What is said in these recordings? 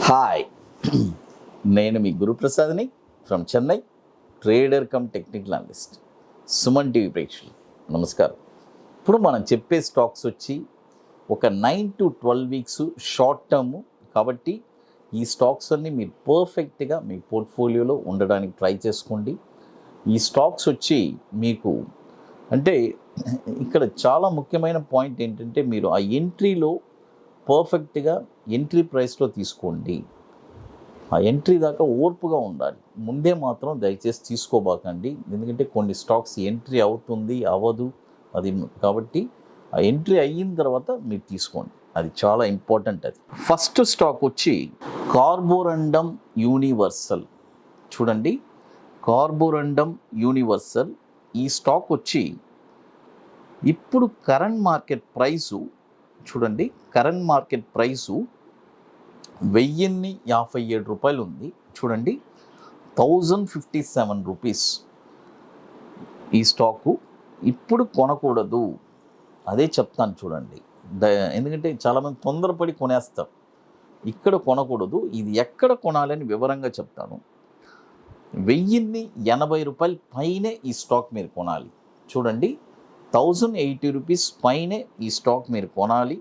Hi, నేను మీ గురుప్రసాద్ని from Chennai, trader cum technical analyst. Suman TV ప్రేక్షకులు నమస్కారం. ఇప్పుడు మనం చెప్పే స్టాక్స్ వచ్చి ఒక 9 to 12 వీక్స్ షార్ట్ టర్మ్ కాబట్టి ఈ స్టాక్స్ అన్నీ మీరు పర్ఫెక్ట్గా మీ పోర్ట్ఫోలియోలో ఉండడానికి ట్రై చేసుకోండి. ఈ స్టాక్స్ వచ్చి మీకు అంటే ఇక్కడ చాలా ముఖ్యమైన పాయింట్ ఏంటంటే మీరు ఆ ఎంట్రీలో పర్ఫెక్ట్గా ఎంట్రీ ప్రైస్లో తీసుకోండి. ఆ ఎంట్రీ దాకా ఓర్పుగా ఉండాలి. ముందే మాత్రం దయచేసి తీసుకోబాకండి, ఎందుకంటే కొన్ని స్టాక్స్ ఎంట్రీ అవుతుంది అవ్వదు అది. కాబట్టి ఆ ఎంట్రీ అయిన తర్వాత మీరు తీసుకోండి, అది చాలా ఇంపార్టెంట్. అది ఫస్ట్ స్టాక్ వచ్చి కార్బోరండమ్ యూనివర్సల్. చూడండి, కార్బోరండమ్ యూనివర్సల్ ఈ స్టాక్ వచ్చి ఇప్పుడు కరెంట్ మార్కెట్ ప్రైసు చూడండి, కరెంట్ మార్కెట్ ప్రైసు 1057 రూపాయలు ఉంది. చూడండి, 1057 రూపీస్ ఈ స్టాకు. ఇప్పుడు కొనకూడదు, అదే చెప్తాను చూడండి. ఎందుకంటే చాలామంది తొందరపడి కొనేస్తారు. ఇక్కడ కొనకూడదు, ఇది ఎక్కడ కొనాలని వివరంగా చెప్తాను. 1080 రూపాయల పైనే ఈ స్టాక్ మీరు కొనాలి. చూడండి, 1080 రూపీస్ పైనే ఈ స్టాక్ మీరు కొనాలి.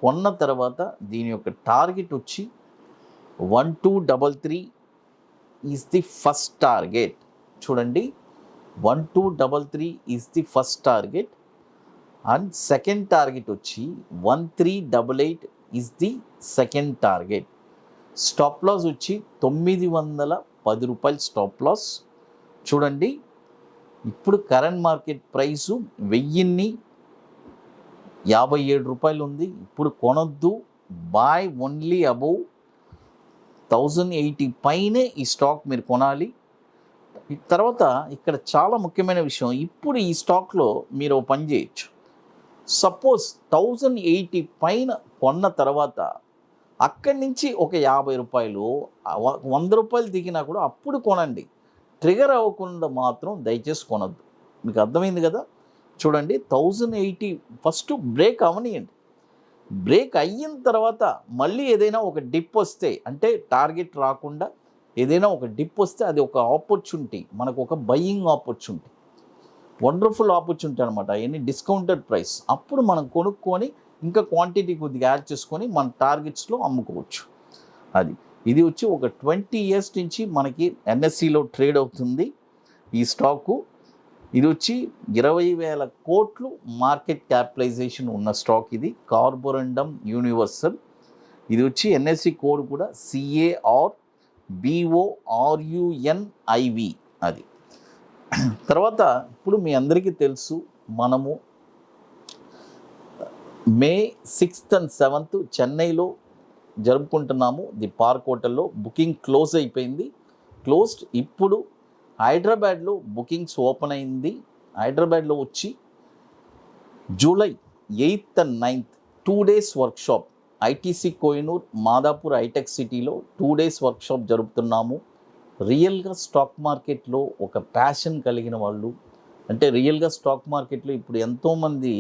కొన్న తర్వాత దీని యొక్క టార్గెట్ వచ్చి 1233 ఈజ్ ది ఫస్ట్ టార్గెట్. చూడండి, 1233 is the first target and second target వచ్చి 1388 is the second target. Stop loss వచ్చి 910 రూపాయలు స్టాప్ లాస్. చూడండి, ఇప్పుడు కరెంట్ మార్కెట్ ప్రైసు 1057 రూపాయలు ఉంది. ఇప్పుడు కొనొద్దు, బాయ్ ఓన్లీ అబౌవ్ 1080 పైనే ఈ స్టాక్ మీరు కొనాలి. తర్వాత ఇక్కడ చాలా ముఖ్యమైన విషయం, ఇప్పుడు ఈ స్టాక్లో మీరు పని చేయొచ్చు. సపోజ్ 1080 పైన కొన్న తర్వాత అక్కడి నుంచి ఒక 50 రూపాయలు 100 రూపాయలు దిగినా కూడా అప్పుడు కొనండి. ట్రిగర్ అవ్వకుండా మాత్రం దయచేసి కొనొద్దు. మీకు అర్థమైంది కదా. చూడండి, 1080 ఫస్ట్ బ్రేక్ అవనియండి. బ్రేక్ అయిన తర్వాత మళ్ళీ ఏదైనా ఒక డిప్ వస్తే, అంటే టార్గెట్ రాకుండా ఏదైనా ఒక డిప్ వస్తే అది ఒక ఆపర్చునిటీ, మనకు ఒక బయ్యింగ్ ఆపర్చునిటీ, వండర్ఫుల్ ఆపర్చునిటీ అనమాట. అవన్నీ డిస్కౌంటెడ్ ప్రైస్. అప్పుడు మనం కొనుక్కొని ఇంకా క్వాంటిటీ కొద్దిగా యాడ్ చేసుకొని మన టార్గెట్స్లో అమ్ముకోవచ్చు. ఇది వచ్చి ఒక 20 years నుంచి మనకి ఎన్ఎస్సిలో ట్రేడ్ అవుతుంది ఈ స్టాకు. ఇది వచ్చి 20,000 కోట్లు మార్కెట్ క్యాపిటలైజేషన్ ఉన్న స్టాక్. ఇది కార్బోరండమ్ యూనివర్సల్. ఇది వచ్చి ఎన్ఎస్సి కోడ్ కూడా CARBORUNIV. అది తర్వాత ఇప్పుడు మీ అందరికీ తెలుసు, మనము May 6th and 7th చెన్నైలో జరుపుకుంటున్నాము. ది పార్క్ హోటల్లో బుకింగ్ క్లోజ్ అయిపోయింది, క్లోజ్డ్. ఇప్పుడు హైదరాబాద్లో బుకింగ్స్ ఓపెన్ అయింది. హైదరాబాద్లో వచ్చి July 8th and 9th 2 days workshop ITC Kohinoor Madhapur హైటెక్ సిటీలో 2 days వర్క్షాప్ జరుపుతున్నాము. రియల్గా స్టాక్ మార్కెట్లో ఒక ప్యాషన్ కలిగిన వాళ్ళు, అంటే రియల్గా స్టాక్ మార్కెట్లో ఇప్పుడు ఎంతోమంది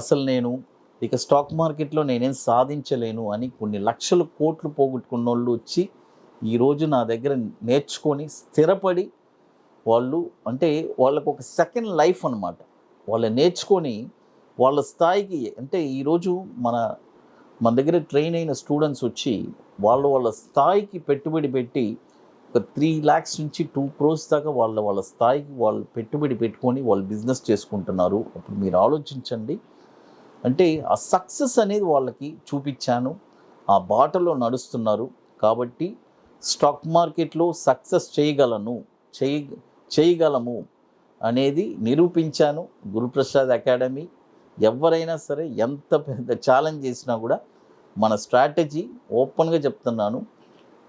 అసలు నేను ఇక స్టాక్ మార్కెట్లో నేనేం సాధించలేను అని కొన్ని లక్షల కోట్లు పోగొట్టుకున్న వాళ్ళు వచ్చి ఈరోజు నా దగ్గర నేర్చుకొని స్థిరపడి వాళ్ళు, అంటే వాళ్ళకు ఒక సెకండ్ లైఫ్ అనమాట. వాళ్ళు నేర్చుకొని వాళ్ళ స్థాయికి, అంటే ఈరోజు మన దగ్గర ట్రైన్ అయిన స్టూడెంట్స్ వచ్చి వాళ్ళ స్థాయికి పెట్టుబడి పెట్టి ఒక 3 lakhs నుంచి 2 crores దాకా వాళ్ళ స్థాయికి వాళ్ళు పెట్టుబడి పెట్టుకొని వాళ్ళు బిజినెస్ చేసుకుంటున్నారు. అప్పుడు మీరు ఆలోచించండి, అంటే ఆ సక్సెస్ అనేది వాళ్ళకి చూపించాను, ఆ బాటలో నడుస్తున్నారు. కాబట్టి స్టాక్ మార్కెట్లో సక్సెస్ చేయగలము అనేది నిరూపించాను. గురుప్రసాద్ అకాడమీ. ఎవరైనా సరే ఎంత పెద్ద ఛాలెంజ్ చేసినా కూడా మన స్ట్రాటజీ ఓపెన్గా చెప్తున్నాను.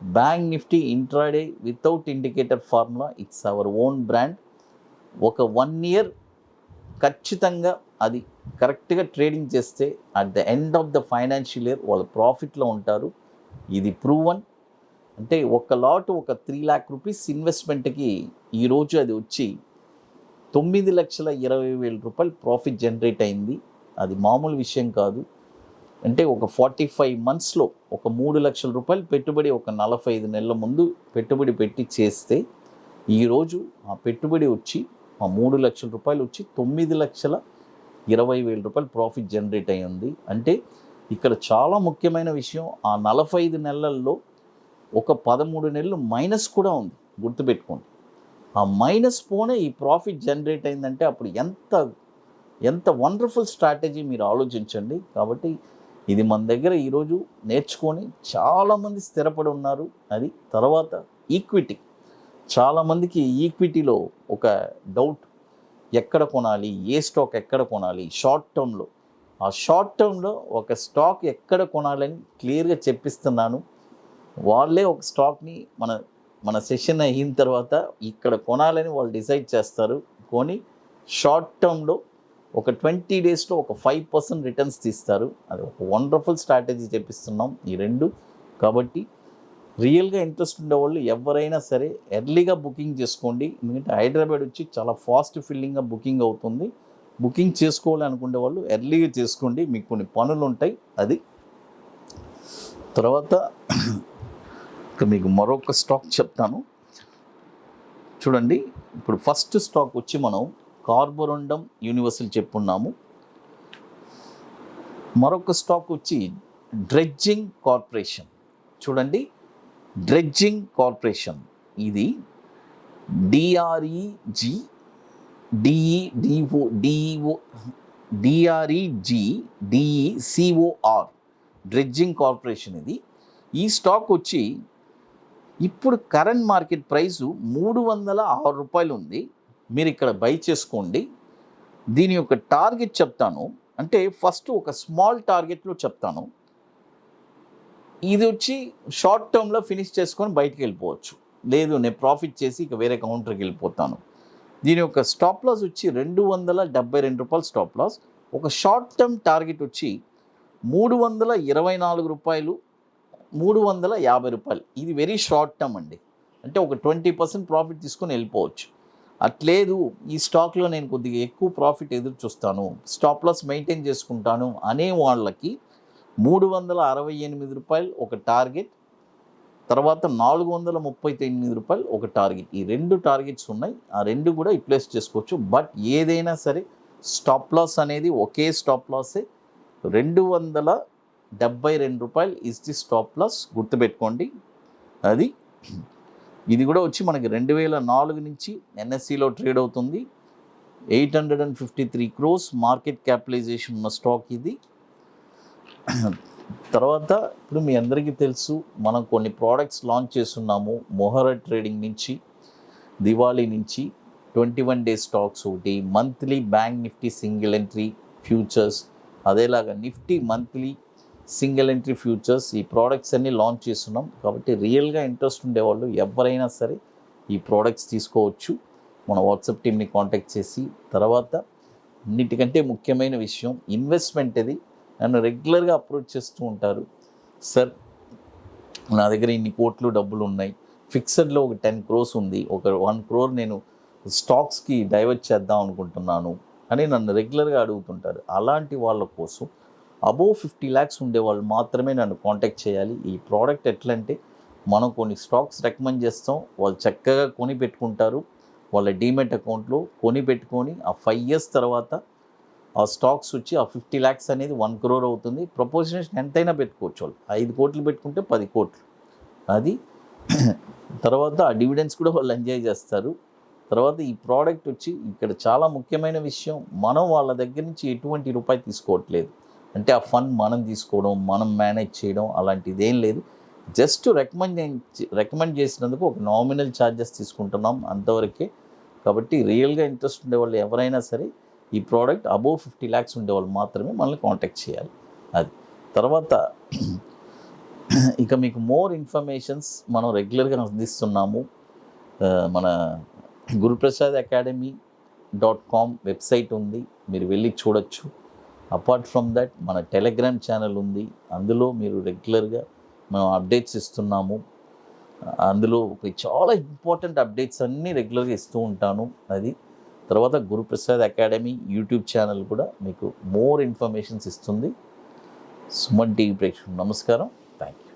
Bank Nifty intraday without indicator formula, it's our own brand. ఒక 1 year ఖచ్చితంగా అది కరెక్ట్గా ట్రేడింగ్ చేస్తే at the end of the financial year వాళ్ళు ప్రాఫిట్లో ఉంటారు. ఇది ప్రూవన్. అంటే ఒక లాట్ ఒక 3 lakh rupees ఇన్వెస్ట్మెంట్కి ఈరోజు అది వచ్చి 9,20,000 రూపాయలు ప్రాఫిట్ జనరేట్ అయింది. అది మామూలు విషయం కాదు. అంటే ఒక 45 మంత్స్లో ఒక 3 లక్షల రూపాయలు పెట్టుబడి ఒక 45 నెలల ముందు పెట్టుబడి పెట్టి చేస్తే ఈరోజు ఆ పెట్టుబడి వచ్చి ఆ 3 లక్షల రూపాయలు వచ్చి 9,20,000 రూపాయలు ప్రాఫిట్ జనరేట్ అయ్యింది. అంటే ఇక్కడ చాలా ముఖ్యమైన విషయం, ఆ 45 నెలల్లో ఒక 13 నెలలు మైనస్ కూడా ఉంది, గుర్తుపెట్టుకోండి. ఆ మైనస్ పోనే ఈ ప్రాఫిట్ జనరేట్ అయిందంటే అప్పుడు ఎంత వండర్ఫుల్ స్ట్రాటజీ మీరు ఆలోచించండి. కాబట్టి ఇది మన దగ్గర ఈరోజు నేర్చుకొని చాలామంది స్థిరపడి ఉన్నారు. అది తర్వాత ఈక్విటీ, చాలామందికి ఈక్విటీలో ఒక డౌట్, ఎక్కడ కొనాలి, ఏ స్టాక్ ఎక్కడ కొనాలి షార్ట్ టర్మ్లో. ఆ షార్ట్ టర్మ్లో ఒక స్టాక్ ఎక్కడ కొనాలని క్లియర్గా చెప్పిస్తున్నాను. వాళ్ళే ఒక స్టాక్ని మన సెషన్ అయిన తర్వాత ఇక్కడ కొనాలని వాళ్ళు డిసైడ్ చేస్తారు. కొని షార్ట్ టర్మ్లో ఒక 20 డేస్లో ఒక 5% రిటర్న్స్ తీస్తారు. అది ఒక వండర్ఫుల్ స్ట్రాటజీ చెప్పిస్తున్నాం ఈ రెండు. కాబట్టి రియల్గా ఇంట్రెస్ట్ ఉండేవాళ్ళు ఎవరైనా సరే ఎర్లీగా బుకింగ్ చేసుకోండి. ఎందుకంటే హైదరాబాద్ వచ్చి చాలా ఫాస్ట్ ఫిల్లింగ్గా బుకింగ్ అవుతుంది. బుకింగ్ చేసుకోవాలి అనుకునే వాళ్ళు ఎర్లీగా చేసుకోండి, మీకు కొన్ని పనులు ఉంటాయి. అది తర్వాత మీకు మరొక స్టాక్ చెప్తాను చూడండి. ఇప్పుడు ఫస్ట్ స్టాక్ వచ్చి మనం కార్బోరండం యూనివర్సల్ చెప్పున్నాము. మరొక స్టాక్ వచ్చి డ్రెడ్జింగ్ కార్పొరేషన్. చూడండి, డ్రెడ్జింగ్ కార్పొరేషన్ ఇది DREGCOR డ్రెడ్జింగ్ కార్పొరేషన్ ఇది. ఈ స్టాక్ వచ్చి ఇప్పుడు కరెంట్ మార్కెట్ ప్రైసు 306 రూపాయలు ఉంది. మీరు ఇక్కడ బై చేసుకోండి. దీని యొక్క టార్గెట్ చెప్తాను, అంటే ఫస్ట్ ఒక స్మాల్ టార్గెట్లో చెప్తాను. ఇది వచ్చి షార్ట్ టర్మ్లో ఫినిష్ చేసుకొని బయటికి వెళ్ళిపోవచ్చు, లేదు నేను ప్రాఫిట్ చేసి ఇక వేరే కౌంటర్కి వెళ్ళిపోతాను. దీని యొక్క స్టాప్ లాస్ వచ్చి 272 రూపాయలు స్టాప్ లాస్. ఒక షార్ట్ టర్మ్ టార్గెట్ వచ్చి 324 రూపాయలు, 350 రూపాయలు. ఇది వెరీ షార్ట్ టర్మ్ అండి, అంటే ఒక 20% ప్రాఫిట్ తీసుకొని వెళ్ళిపోవచ్చు. అట్లేదు ఈ స్టాక్లో నేను కొద్దిగా ఎక్కువ ప్రాఫిట్ ఎదురు చూస్తాను, స్టాప్ లాస్ మెయింటైన్ చేసుకుంటాను అనే వాళ్ళకి 368 రూపాయలు ఒక టార్గెట్, తర్వాత 439 రూపాయలు ఒక టార్గెట్. ఈ రెండు టార్గెట్స్ ఉన్నాయి, ఆ రెండు కూడా రిప్లేస్ చేసుకోవచ్చు. బట్ ఏదైనా సరే స్టాప్ లాస్ అనేది ఒకే స్టాప్ లాసే, 272 రూపాయలు ఇస్ ది స్టాప్ లాస్, గుర్తుపెట్టుకోండి. అది ఇది కూడా వచ్చి మనకి 2004 నుంచి ఎన్ఎస్సిలో ట్రేడ్ అవుతుంది. 853 crores మార్కెట్ క్యాపిటలైజేషన్ ఉన్న స్టాక్ ఇది. తర్వాత ఇప్పుడు మీ అందరికీ తెలుసు, మనం కొన్ని ప్రోడక్ట్స్ లాంచ్ చేస్తున్నాము. మొహరా ట్రేడింగ్ నుంచి, దివాళీ నుంచి 21 days స్టాక్స్ ఒకటి, monthly bank Nifty single entry futures, అదేలాగా Nifty monthly single entry futures, ఈ ప్రోడక్ట్స్ అన్నీ లాంచ్ చేస్తున్నాం. కాబట్టి రియల్గా ఇంట్రెస్ట్ ఉండేవాళ్ళు ఎవరైనా సరే ఈ ప్రోడక్ట్స్ తీసుకోవచ్చు, మన వాట్సాప్ టీమ్ని కాంటాక్ట్ చేసి. తర్వాత అన్నిటికంటే ముఖ్యమైన విషయం, ఇన్వెస్ట్మెంట్ అది నన్ను రెగ్యులర్గా అప్రోచ్ చేస్తూ ఉంటారు. సార్ నా దగ్గర ఇన్ని కోట్లు డబ్బులు ఉన్నాయి, ఫిక్స్డ్లో ఒక 10 crores ఉంది, ఒక 1 crore నేను స్టాక్స్కి డైవర్ట్ చేద్దాం అనుకుంటున్నాను అని నన్ను రెగ్యులర్గా అడుగుతుంటారు. అలాంటి వాళ్ళ కోసం అబోవ్ 50 lakhs ఉండేవాళ్ళు మాత్రమే నన్ను కాంటాక్ట్ చేయాలి. ఈ ప్రోడక్ట్ ఎట్లంటే, మనం కొన్ని స్టాక్స్ రికమెండ్ చేస్తాం, వాళ్ళు చక్కగా కొని పెట్టుకుంటారు వాళ్ళ డీమెట్ అకౌంట్లో. కొని పెట్టుకొని ఆ 5 years తర్వాత ఆ స్టాక్స్ వచ్చి ఆ 50 lakhs అనేది 1 crore అవుతుంది. ప్రపోర్షనేషన్ ఎంతైనా పెట్టుకోవచ్చు, వాళ్ళు 5 కోట్లు పెట్టుకుంటే 10 కోట్లు. అది తర్వాత ఆ డివిడెండ్స్ కూడా వాళ్ళు ఎంజాయ్ చేస్తారు. తర్వాత ఈ ప్రోడక్ట్ వచ్చి ఇక్కడ చాలా ముఖ్యమైన విషయం, మనం వాళ్ళ దగ్గర నుంచి ఎటువంటి రూపాయి తీసుకోవట్లేదు. అంటే ఆ ఫండ్ మనం తీసుకోవడం, మనం మేనేజ్ చేయడం అలాంటిది ఏం లేదు. జస్ట్ రికమెండ్ చేసినందుకు ఒక నామినల్ ఛార్జెస్ తీసుకుంటున్నాం, అంతవరకే. కాబట్టి రియల్గా ఇంట్రెస్ట్ ఉండేవాళ్ళు ఎవరైనా సరే ఈ ప్రోడక్ట్ అబోవ్ 50 lakhs ఉండేవాళ్ళు మాత్రమే మనల్ని కాంటాక్ట్ చేయాలి. అది తర్వాత ఇక మీకు మోర్ ఇన్ఫర్మేషన్స్ మనం రెగ్యులర్గా అందిస్తున్నాము. మన గురుప్రసాద్ academy.com వెబ్సైట్ ఉంది, మీరు వెళ్ళి చూడొచ్చు. అపార్ట్ ఫ్రమ్ దట్ మన టెలిగ్రామ్ ఛానల్ ఉంది, అందులో మీరు రెగ్యులర్గా మేము అప్డేట్స్ ఇస్తున్నాము. అందులో చాలా ఇంపార్టెంట్ అప్డేట్స్ అన్నీ రెగ్యులర్గా ఇస్తూ ఉంటాను. అది తర్వాత గురుప్రసాద్ అకాడమీ యూట్యూబ్ ఛానల్ కూడా మీకు మోర్ ఇన్ఫర్మేషన్స్ ఇస్తుంది. సుమన్ టీవీ ప్రేక్షకులు నమస్కారం. Thank you.